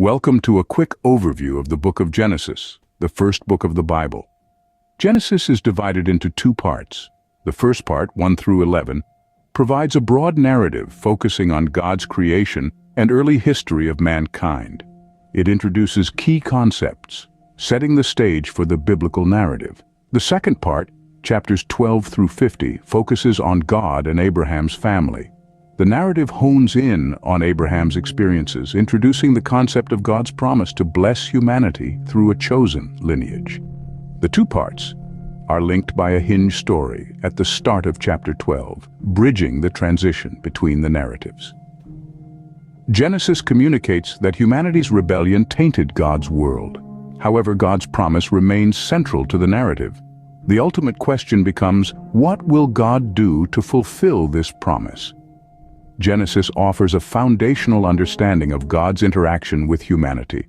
Welcome to a quick overview of the book of Genesis, the first book of the Bible. Genesis is divided into two parts. The first part, 1 through 11, provides a broad narrative focusing on God's creation and early history of mankind. It introduces key concepts, setting the stage for the biblical narrative. The second part, chapters 12 through 50, focuses on God and Abraham's family. The narrative hones in on Abraham's experiences, introducing the concept of God's promise to bless humanity through a chosen lineage. The two parts are linked by a hinge story at the start of chapter 12, bridging the transition between the narratives. Genesis communicates that humanity's rebellion tainted God's world. However, God's promise remains central to the narrative. The ultimate question becomes, what will God do to fulfill this promise? Genesis offers a foundational understanding of God's interaction with humanity,